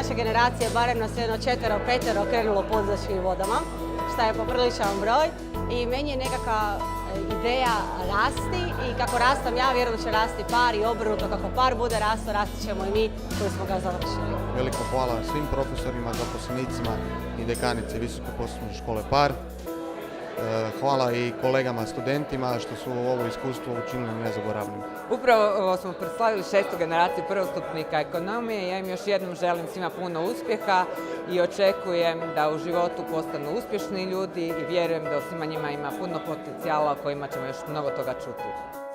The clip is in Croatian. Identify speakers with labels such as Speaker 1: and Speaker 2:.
Speaker 1: naše generacije, barem nas jedno 4-5 krenulo podzemnim vodama, što je popriličan broj. I meni je nekakva ideja rasti i kako rastam ja, vjerujem da će rasti par i obrnuto. Kako par bude rastao, rasti ćemo i mi koji smo ga završili.
Speaker 2: Veliko hvala svim profesorima, zaposlenicima i dekanici Visoke poslovne škole PAR. Hvala i kolegama studentima što su ovo iskustvo učinili nezaboravnim.
Speaker 3: Upravo smo proslavili 6. generaciju prvostupnika ekonomije. Ja im još jednom želim svima puno uspjeha i očekujem da u životu postanu uspješni ljudi i vjerujem da u svima njima ima puno potencijala o kojima ćemo još mnogo toga čuti.